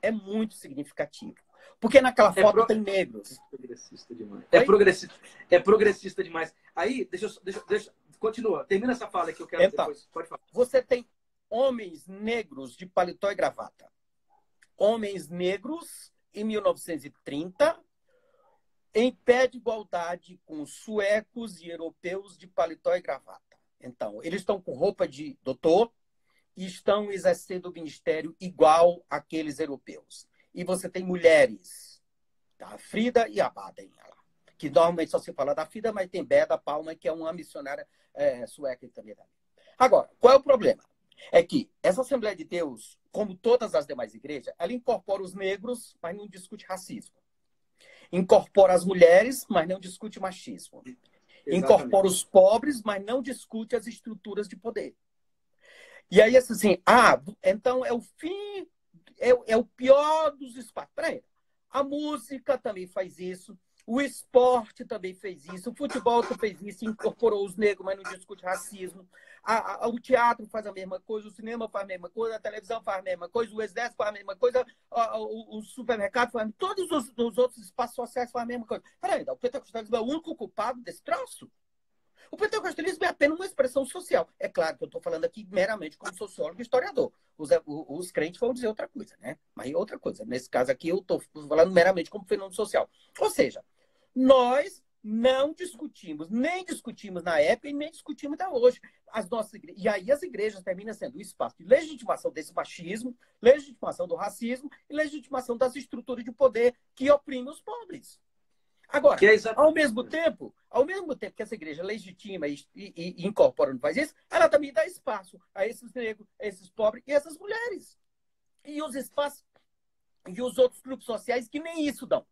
é muito significativo. Porque naquela foto tem negros. É progressista demais. É progressista demais. Aí, deixa, continua. Termina essa fala que eu quero depois. Pode falar. Você tem homens negros de paletó e gravata. Homens negros, em 1930, em pé de igualdade com suecos e europeus de paletó e gravata. Então, eles estão com roupa de doutor e estão exercendo o ministério igual àqueles europeus. E você tem mulheres, a Frida e a Baden, que normalmente só se fala da Frida, mas tem Beda Palma, que é uma missionária sueca também. Agora, qual é o problema? É que essa Assembleia de Deus, como todas as demais igrejas, ela incorpora os negros, mas não discute racismo. Incorpora as mulheres, mas não discute machismo. Exatamente. Incorpora os pobres, mas não discute as estruturas de poder. E aí, assim, então é o fim... É o pior dos espaços. Peraí. A música também faz isso. O esporte também fez isso. O futebol também fez isso. Incorporou os negros, mas não discute racismo. O teatro faz a mesma coisa. O cinema faz a mesma coisa. A televisão faz a mesma coisa. O exército faz a mesma coisa. O supermercado faz a mesma coisa. Todos os outros espaços sociais fazem a mesma coisa. Peraí, o pentecostalismo é o único culpado desse troço? O pentecostalismo é apenas uma expressão social. É claro que eu estou falando aqui meramente como sociólogo e historiador. Os crentes vão dizer outra coisa, né? Mas outra coisa. Nesse caso aqui, eu estou falando meramente como fenômeno social. Ou seja, nós não discutimos, nem discutimos na época e nem discutimos até hoje. E aí as igrejas terminam sendo o espaço de legitimação desse machismo, legitimação do racismo e legitimação das estruturas de poder que oprimem os pobres. Agora, ao mesmo tempo que essa igreja legitima e incorpora, não faz isso, ela também dá espaço a esses negros, a esses pobres e essas mulheres. E os espaços e os outros grupos sociais que nem isso dão.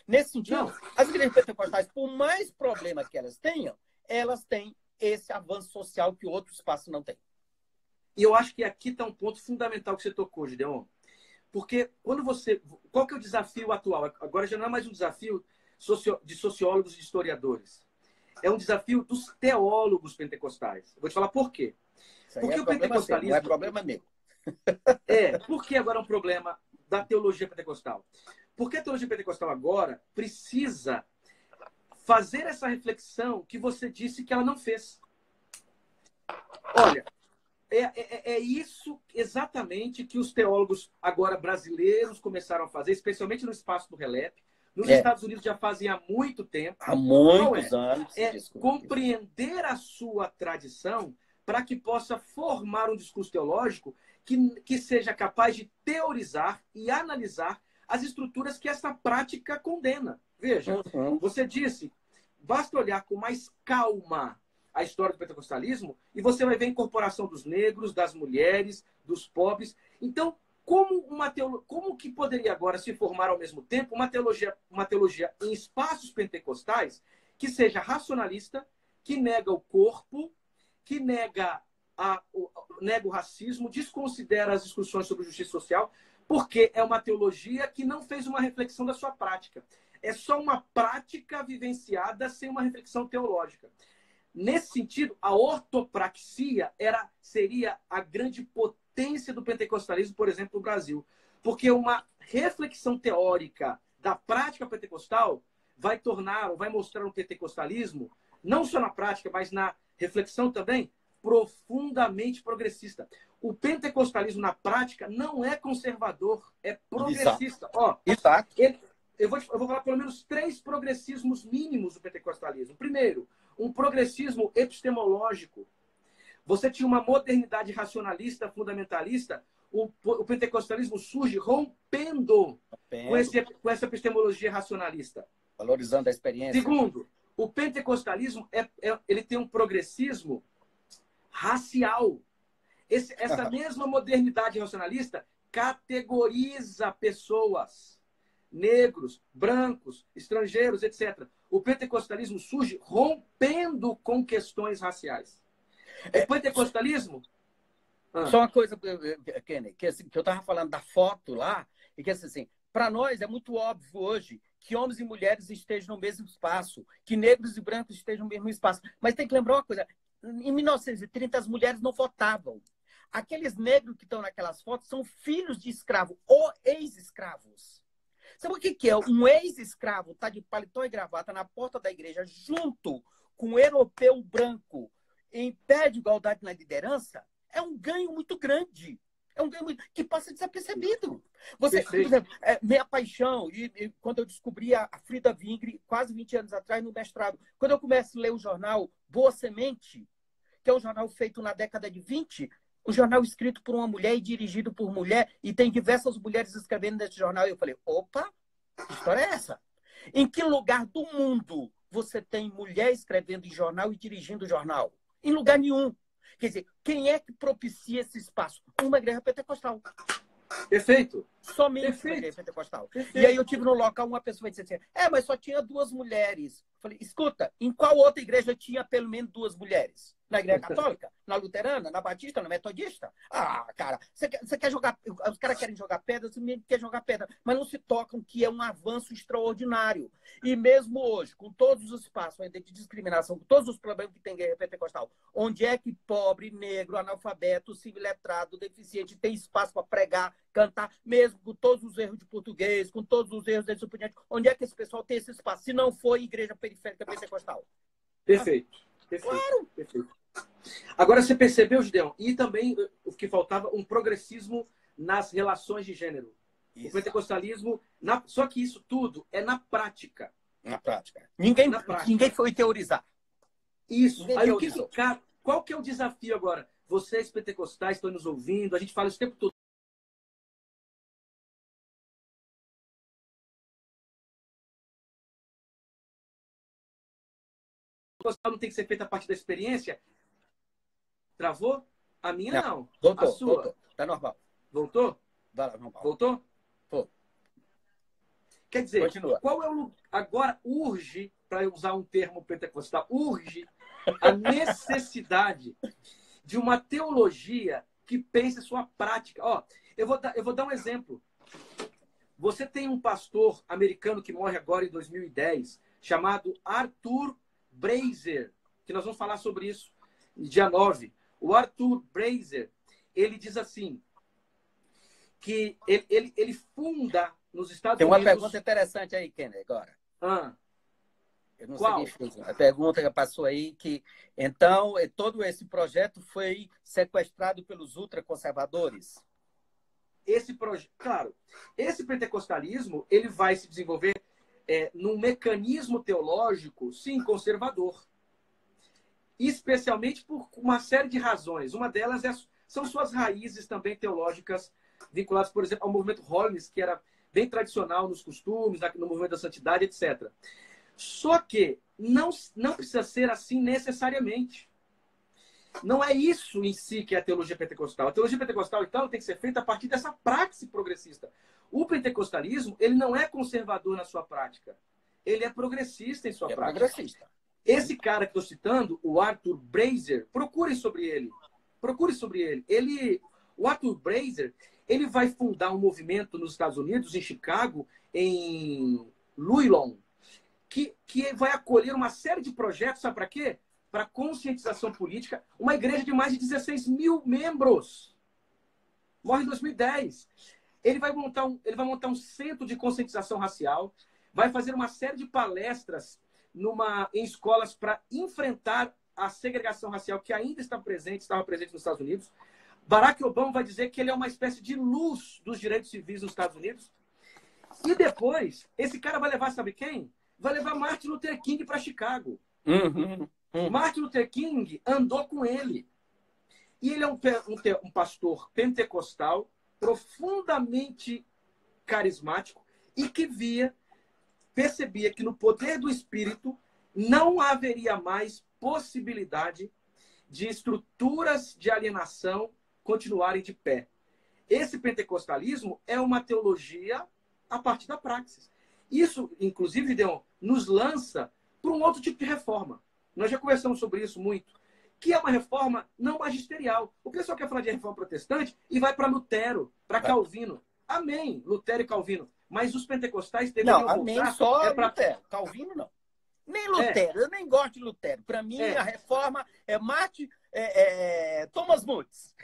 Nesse sentido, as igrejas pentecostais, por mais problema que elas tenham, elas têm esse avanço social que outro espaço não tem. E eu acho que aqui está um ponto fundamental que você tocou, Gideon. Porque quando você... Qual que é o desafio atual? Agora já não é mais um desafio de sociólogos e historiadores. É um desafio dos teólogos pentecostais. Eu vou te falar por quê. Porque o pentecostalismo... Não é problema meu. Por que agora é um problema da teologia pentecostal? Porque a teologia pentecostal agora precisa fazer essa reflexão que você disse que ela não fez. Olha, é isso exatamente que os teólogos agora brasileiros começaram a fazer, especialmente no espaço do Relep. Nos Estados Unidos já fazem há muito tempo. Há muitos anos. Compreender a sua tradição para que possa formar um discurso teológico que seja capaz de teorizar e analisar as estruturas que essa prática condena. Veja, você disse, basta olhar com mais calma a história do pentecostalismo e você vai ver a incorporação dos negros, das mulheres, dos pobres. Então, como que poderia agora se formar ao mesmo tempo uma teologia em espaços pentecostais que seja racionalista, que nega o corpo, que nega o racismo, desconsidera as discussões sobre justiça social, porque é uma teologia que não fez uma reflexão da sua prática. É só uma prática vivenciada sem uma reflexão teológica. Nesse sentido, a ortopraxia seria a grande potência do pentecostalismo, por exemplo, no Brasil. Porque uma reflexão teórica da prática pentecostal vai mostrar o pentecostalismo, não só na prática, mas na reflexão também, profundamente progressista. O pentecostalismo na prática não é conservador, é progressista. Exato. Eu vou falar pelo menos 3 progressismos mínimos do pentecostalismo. Primeiro, um progressismo epistemológico. Você tinha uma modernidade racionalista, fundamentalista. O pentecostalismo surge rompendo com essa epistemologia racionalista. Valorizando a experiência. Segundo, o pentecostalismo ele tem um progressismo racial. Essa mesma modernidade racionalista categoriza pessoas, negros, brancos, estrangeiros, etc. O pentecostalismo surge rompendo com questões raciais. O pentecostalismo... Só uma coisa, Kenny, que eu estava falando da foto lá, e que assim, para nós é muito óbvio hoje que homens e mulheres estejam no mesmo espaço, que negros e brancos estejam no mesmo espaço. Mas tem que lembrar uma coisa, em 1930 as mulheres não votavam. Aqueles negros que estão naquelas fotos são filhos de escravos ou ex-escravos. Sabe o que é? Um ex-escravo tá de paletó e gravata na porta da igreja junto com um europeu branco em pé de igualdade na liderança? É um ganho muito grande. É um ganho que passa desapercebido. Por exemplo, minha paixão, e quando eu descobri a Frida Wingre, quase 20 anos atrás, no mestrado, quando eu começo a ler o jornal Boa Semente, que é um jornal feito na década de 20, um jornal escrito por uma mulher e dirigido por mulher, e tem diversas mulheres escrevendo nesse jornal, e eu falei, opa, que história é essa? Em que lugar do mundo você tem mulher escrevendo em jornal e dirigindo jornal? Em lugar nenhum. Quer dizer, quem é que propicia esse espaço? Uma igreja pentecostal. Perfeito. Somente uma igreja pentecostal. Perfeito. E aí eu tive no local uma pessoa que disse assim, mas só tinha 2 mulheres. Eu falei, escuta, em qual outra igreja tinha pelo menos 2 mulheres? Na igreja católica? Na luterana? Na batista? Na metodista? Ah, cara, você quer jogar... Os caras querem jogar pedra, você quer jogar pedra, mas não se tocam que é um avanço extraordinário. E mesmo hoje, com todos os espaços de discriminação, com todos os problemas que tem igreja pentecostal, onde é que pobre, negro, analfabeto, civiletrado, deficiente tem espaço para pregar, cantar, mesmo com todos os erros de português, com todos os erros desse oponente, onde é que esse pessoal tem esse espaço? Se não for igreja periférica pentecostal. Perfeito. Perfeito. Claro. Perfeito. Agora, você percebeu, Gideão? E também o que faltava, um progressismo nas relações de gênero. Isso. O pentecostalismo... Só que isso tudo é na prática. Na prática. Ninguém foi teorizar. Isso. Aí, qual que é o desafio agora? Vocês pentecostais estão nos ouvindo, a gente fala isso o tempo todo. Não tem que ser feita a partir da experiência? Travou? A minha não. Voltou, a sua. Voltou. Tá normal. Voltou? Tá normal. Voltou? Voltou. Quer dizer, continua. Qual é o... Agora urge, para usar um termo pentecostal, urge a necessidade de uma teologia que pense sua prática. Eu vou dar um exemplo. Você tem um pastor americano que morre agora em 2010, chamado Arthur Breiser, que nós vamos falar sobre isso dia 9. O Arthur Breiser, ele diz assim, que ele funda nos Estados Unidos... Tem uma pergunta interessante aí, Kenny, agora. Eu não Qual? sei quem fez. A pergunta que passou aí, que então todo esse projeto foi sequestrado pelos ultraconservadores? Claro, esse pentecostalismo ele vai se desenvolver num mecanismo teológico, sim, conservador. especialmente por uma série de razões. Uma delas são suas raízes também teológicas, vinculadas, por exemplo, ao movimento Holiness, que era bem tradicional nos costumes, no movimento da santidade, etc. Só que não precisa ser assim necessariamente. Não é isso em si que é a teologia pentecostal. A teologia pentecostal, então, tem que ser feita a partir dessa prática progressista. O pentecostalismo, ele não é conservador na sua prática. Ele é progressista em sua prática. Progressista. Esse cara que estou citando, o Arthur Breiser, procure sobre ele. Procure sobre ele. O Arthur Breiser, ele vai fundar um movimento nos Estados Unidos, em Chicago, em Louisville, que vai acolher uma série de projetos, sabe para quê? Para conscientização política, uma igreja de mais de 16 mil membros. Morre em 2010. Ele vai montar um centro de conscientização racial, vai fazer uma série de palestras em escolas para enfrentar a segregação racial que ainda estava presente nos Estados Unidos. Barack Obama vai dizer que ele é uma espécie de luz dos direitos civis nos Estados Unidos. E depois, esse cara vai levar, sabe quem? Vai levar Martin Luther King para Chicago. Martin Luther King andou com ele. E ele é um pastor pentecostal profundamente carismático e que percebia que no poder do Espírito não haveria mais possibilidade de estruturas de alienação continuarem de pé. Esse pentecostalismo é uma teologia a partir da praxis. Isso, inclusive, nos lança para um outro tipo de reforma. Nós já conversamos sobre isso muito, que é uma reforma não magisterial. O pessoal quer falar de reforma protestante e vai para Lutero, para Calvino. Amém, Lutero e Calvino. Mas os pentecostais deveriam voltar... Não, amém só Lutero. Calvino, não. Nem Lutero, eu nem gosto de Lutero. Para mim, a reforma é Thomas Muntz.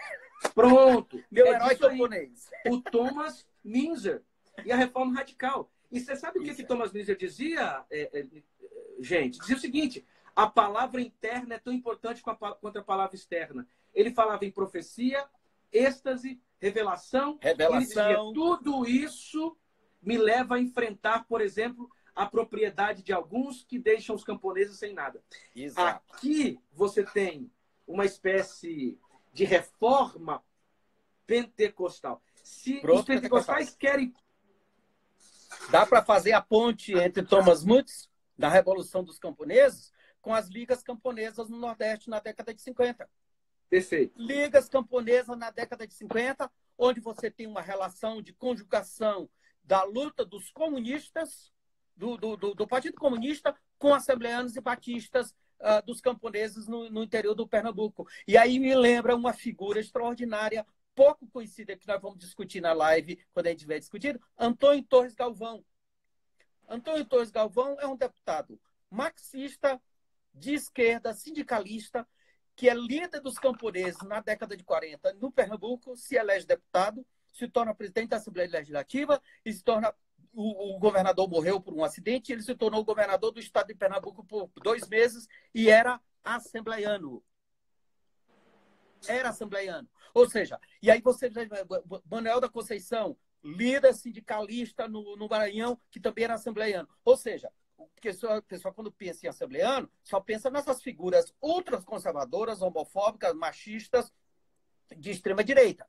Pronto. Meu herói camponês. O Thomas Minzer. E a reforma radical. E você sabe o que Thomas Minzer dizia, gente? Dizia o seguinte: a palavra interna é tão importante quanto a palavra externa. Ele falava em profecia, êxtase, revelação. Ele dizia, tudo isso me leva a enfrentar, por exemplo, a propriedade de alguns que deixam os camponeses sem nada. Exato. Aqui você tem uma espécie de reforma pentecostal. Se os pentecostais querem... Dá para fazer a ponte entre Thomas Muntz, da Revolução dos Camponeses, com as ligas camponesas no Nordeste na década de 50. Perfeito. Ligas camponesas na década de 50, onde você tem uma relação de conjugação da luta dos comunistas, do Partido Comunista, com assembleanos e batistas dos camponeses no interior do Pernambuco. E aí me lembra uma figura extraordinária, pouco conhecida, que nós vamos discutir na live, quando a gente tiver discutido, Antônio Torres Galvão. Antônio Torres Galvão é um deputado marxista, de esquerda, sindicalista, que é líder dos camponeses na década de 40 no Pernambuco, se elege deputado, se torna presidente da Assembleia Legislativa e se torna... O governador morreu por um acidente, ele se tornou governador do estado de Pernambuco por 2 meses e era assembleiano. Era assembleiano. Ou seja, e aí você... Manuel da Conceição, líder sindicalista no Maranhão, que também era assembleiano. Ou seja, porque o pessoal, quando pensa em assembleiano, só pensa nessas figuras ultraconservadoras, homofóbicas, machistas, de extrema-direita.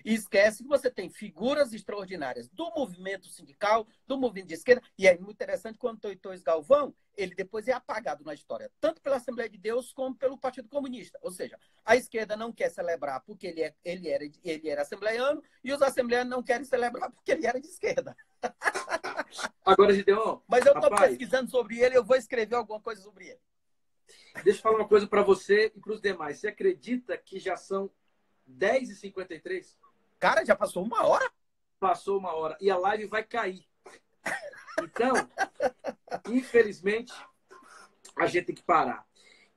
E esquece que você tem figuras extraordinárias do movimento sindical, do movimento de esquerda. E é muito interessante quando Antônio Torres Galvão, ele depois é apagado na história, tanto pela Assembleia de Deus como pelo Partido Comunista. Ou seja, a esquerda não quer celebrar porque ele era assembleiano e os assembleanos não querem celebrar porque ele era de esquerda. Agora, Gideon... Mas eu estou pesquisando sobre ele, eu vou escrever alguma coisa sobre ele. Deixa eu falar uma coisa para você e para os demais. Você acredita que já são 10h53? Cara, já passou 1 hora? Passou 1 hora. E a live vai cair. Então, infelizmente, a gente tem que parar.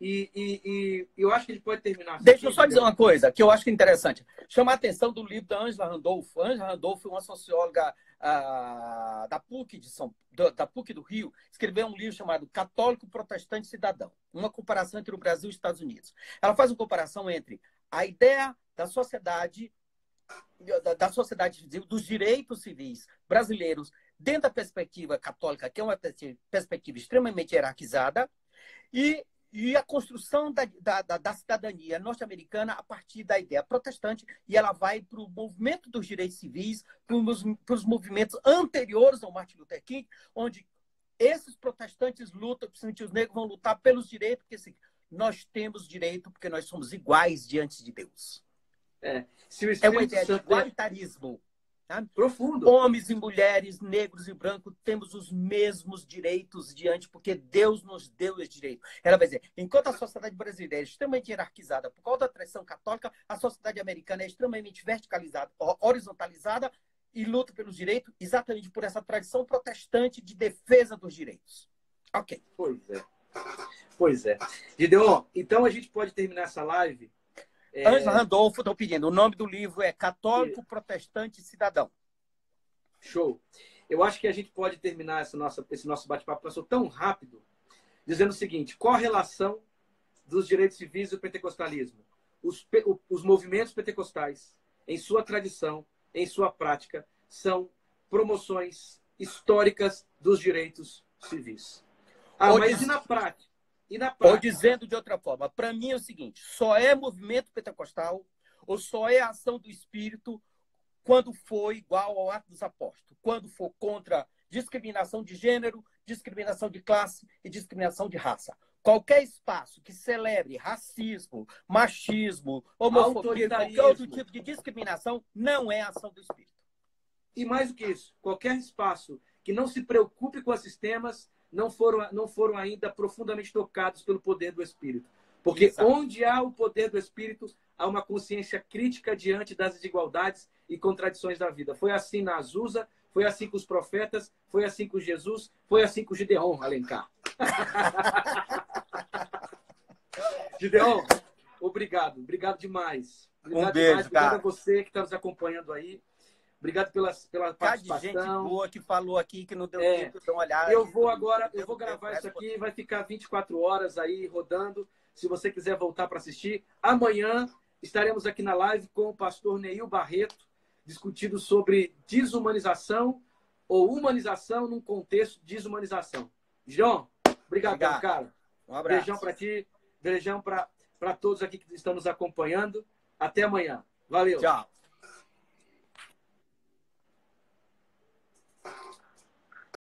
E eu acho que a gente pode terminar. Deixa eu só dizer uma coisa que eu acho que é interessante. Chama a atenção do livro da Ângela Randolph. Ângela Randolph é uma socióloga da PUC do Rio. Escreveu um livro chamado Católico, Protestante e Cidadão. Uma comparação entre o Brasil e os Estados Unidos. Ela faz uma comparação entre a ideia da sociedade civil, dos direitos civis brasileiros, dentro da perspectiva católica, que é uma perspectiva extremamente hierarquizada, e e a construção da cidadania norte-americana a partir da ideia protestante, e ela vai para o movimento dos direitos civis, para os movimentos anteriores ao Martin Luther King, onde esses protestantes lutam, principalmente os negros vão lutar pelos direitos, porque assim, nós temos direito porque nós somos iguais diante de Deus. É uma ideia de igualitarismo. Tá? Profundo. Homens e mulheres, negros e brancos, temos os mesmos direitos diante, porque Deus nos deu esse direito. Ela vai dizer, enquanto a sociedade brasileira é extremamente hierarquizada por causa da tradição católica, a sociedade americana é extremamente verticalizada, horizontalizada, e luta pelos direitos exatamente por essa tradição protestante de defesa dos direitos. Ok. Pois é. Gideon, então a gente pode terminar essa live. Ângela Randolfo, estou pedindo. O nome do livro é Católico, Protestante e Cidadão. Show. Eu acho que a gente pode terminar esse nosso bate-papo, passou tão rápido, dizendo o seguinte: qual a relação dos direitos civis e do pentecostalismo? Os movimentos pentecostais, em sua tradição, em sua prática, são promoções históricas dos direitos civis. Mas e na prática? Ou dizendo de outra forma, para mim é o seguinte: só é movimento pentecostal ou só é ação do Espírito quando for igual ao Atos dos Apóstolos, quando for contra discriminação de gênero, discriminação de classe e discriminação de raça. Qualquer espaço que celebre racismo, machismo, homofobia, qualquer outro tipo de discriminação, não é ação do Espírito. E mais do que isso, qualquer espaço que não se preocupe com esses temas não foram ainda profundamente tocados pelo poder do Espírito. Porque Exato. Onde há o poder do Espírito, há uma consciência crítica diante das desigualdades e contradições da vida. Foi assim na Azusa, foi assim com os profetas, foi assim com Jesus, foi assim com Gideon Alencar. Gideon, obrigado. Obrigado demais. Obrigado beijo, demais. Obrigado cara. a você que está nos acompanhando aí. Obrigado pela participação. De gente boa que falou aqui, que não deu tempo de dar uma olhada. Eu vou gravar isso aqui, vai ficar 24 horas aí rodando. Se você quiser voltar para assistir. Amanhã estaremos aqui na live com o pastor Neil Barreto, discutindo sobre desumanização ou humanização num contexto de desumanização. João, obrigado, cara. Um abraço. Beijão para ti, beijão para todos aqui que estão nos acompanhando. Até amanhã. Valeu. Tchau.